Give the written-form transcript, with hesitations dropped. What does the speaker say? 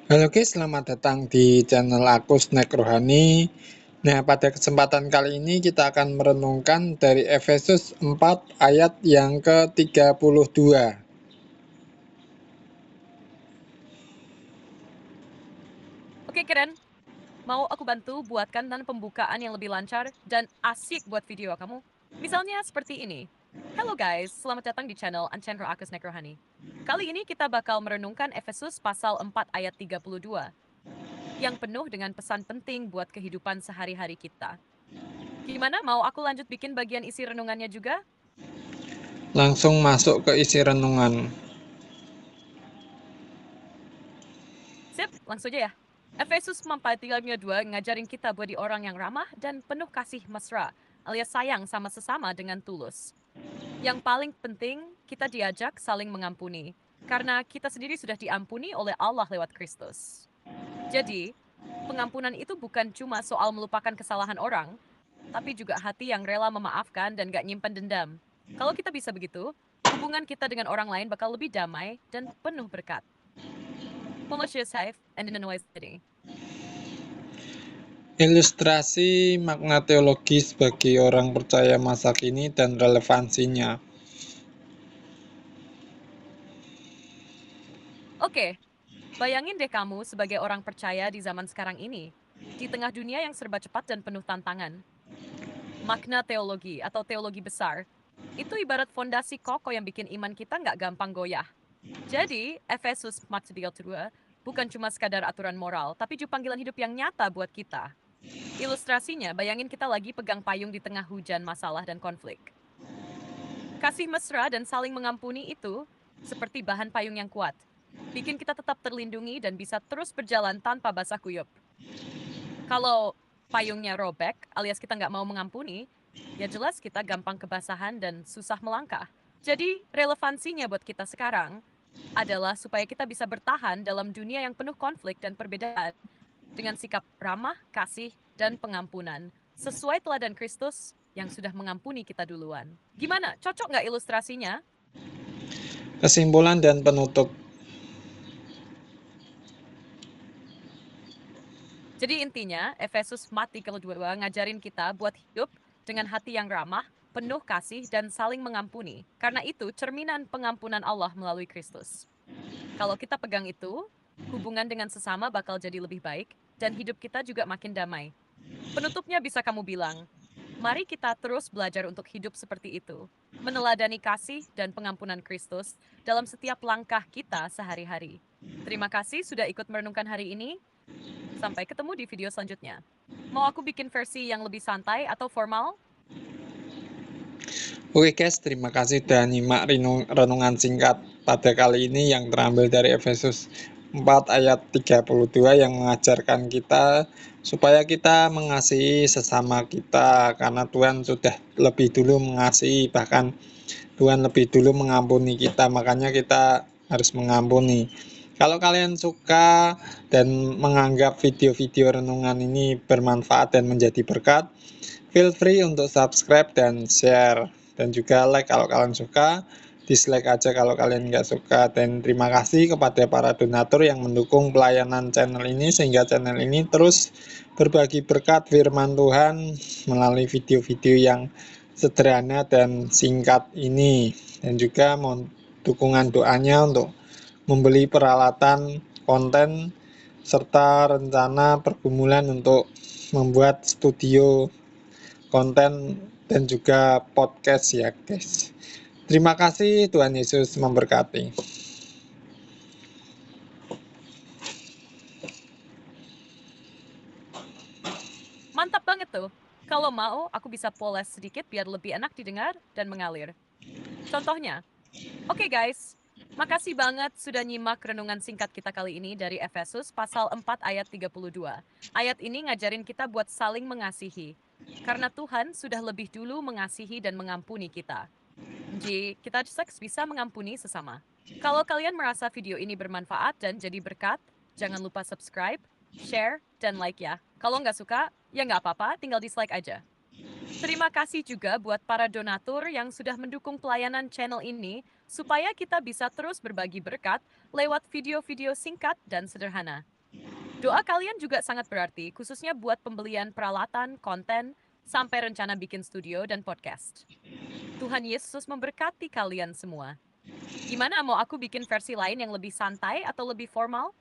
Halo guys, selamat datang di channel aku Snack Rohani. Nah, pada kesempatan kali ini kita akan merenungkan dari Efesus 4 ayat yang ke-32. Oke, keren. Mau aku bantu buatkan dan pembukaan yang lebih lancar dan asik buat video kamu? Misalnya seperti ini. Hello guys, selamat datang di channel Unchandra Aku Snack Rohani. Kali ini kita bakal merenungkan Efesus pasal 4 ayat 32 yang penuh dengan pesan penting buat kehidupan sehari-hari kita. Gimana, mau aku lanjut bikin bagian isi renungannya juga? Langsung masuk ke isi renungan. Sip, langsung aja ya. Efesus 4:32 ngajarin kita buat di orang yang ramah dan penuh kasih mesra, alias sayang sama sesama dengan tulus. Yang paling penting, kita diajak saling mengampuni, karena kita sendiri sudah diampuni oleh Allah lewat Kristus. Jadi, pengampunan itu bukan cuma soal melupakan kesalahan orang, tapi juga hati yang rela memaafkan dan gak nyimpan dendam. Kalau kita bisa begitu, hubungan kita dengan orang lain bakal lebih damai dan penuh berkat. Pomoshia safe and in a noise city. Ilustrasi makna teologis bagi orang percaya masa kini dan relevansinya. Oke, bayangin deh kamu sebagai orang percaya di zaman sekarang ini, di tengah dunia yang serba cepat dan penuh tantangan. Makna teologi atau teologi besar, itu ibarat fondasi kokoh yang bikin iman kita nggak gampang goyah. Jadi, Efesus 4:32 bukan cuma sekadar aturan moral, tapi juga panggilan hidup yang nyata buat kita. Ilustrasinya, bayangin kita lagi pegang payung di tengah hujan, masalah, dan konflik. Kasih mesra dan saling mengampuni itu seperti bahan payung yang kuat. Bikin kita tetap terlindungi dan bisa terus berjalan tanpa basah kuyup. Kalau payungnya robek, alias kita nggak mau mengampuni, ya jelas kita gampang kebasahan dan susah melangkah. Jadi, relevansinya buat kita sekarang adalah supaya kita bisa bertahan dalam dunia yang penuh konflik dan perbedaan dengan sikap ramah, kasih, dan pengampunan. Sesuai teladan Kristus yang sudah mengampuni kita duluan. Gimana? Cocok nggak ilustrasinya? Kesimpulan dan penutup. Jadi intinya, Efesus 4:32 ngajarin kita buat hidup dengan hati yang ramah, penuh kasih, dan saling mengampuni. Karena itu, cerminan pengampunan Allah melalui Kristus. Kalau kita pegang itu, hubungan dengan sesama bakal jadi lebih baik, dan hidup kita juga makin damai. Penutupnya bisa kamu bilang, mari kita terus belajar untuk hidup seperti itu, meneladani kasih dan pengampunan Kristus dalam setiap langkah kita sehari-hari. Terima kasih sudah ikut merenungkan hari ini. Sampai ketemu di video selanjutnya. Mau aku bikin versi yang lebih santai atau formal? Oke guys, terima kasih sudah nyimak renungan singkat pada kali ini yang terambil dari Efesus 4 ayat 32 yang mengajarkan kita supaya kita mengasihi sesama kita karena Tuhan sudah lebih dulu mengasihi, bahkan Tuhan lebih dulu mengampuni kita, makanya kita harus mengampuni. Kalau kalian suka dan menganggap video-video renungan ini bermanfaat dan menjadi berkat, feel free untuk subscribe dan share, dan juga like kalau kalian suka, dislike aja kalau kalian nggak suka. Dan terima kasih kepada para donatur yang mendukung pelayanan channel ini sehingga channel ini terus berbagi berkat firman Tuhan melalui video-video yang sederhana dan singkat ini. Dan juga mohon dukungan doanya untuk membeli peralatan konten serta rencana pergumulan untuk membuat studio konten dan juga podcast ya guys. Terima kasih, Tuhan Yesus memberkati. Mantap banget tuh. Kalau mau, aku bisa poles sedikit biar lebih enak didengar dan mengalir. Contohnya, oke guys, makasih banget sudah nyimak renungan singkat kita kali ini dari Efesus pasal 4 ayat 32. Ayat ini ngajarin kita buat saling mengasihi. Karena Tuhan sudah lebih dulu mengasihi dan mengampuni kita. Jadi, kita bisa mengampuni sesama. Kalau kalian merasa video ini bermanfaat dan jadi berkat, jangan lupa subscribe, share, dan like ya. Kalau nggak suka, ya nggak apa-apa, tinggal dislike aja. Terima kasih juga buat para donatur yang sudah mendukung pelayanan channel ini supaya kita bisa terus berbagi berkat lewat video-video singkat dan sederhana. Doa kalian juga sangat berarti, khususnya buat pembelian peralatan, konten, sampai rencana bikin studio dan podcast. Tuhan Yesus memberkati kalian semua. Gimana, mau aku bikin versi lain yang lebih santai atau lebih formal?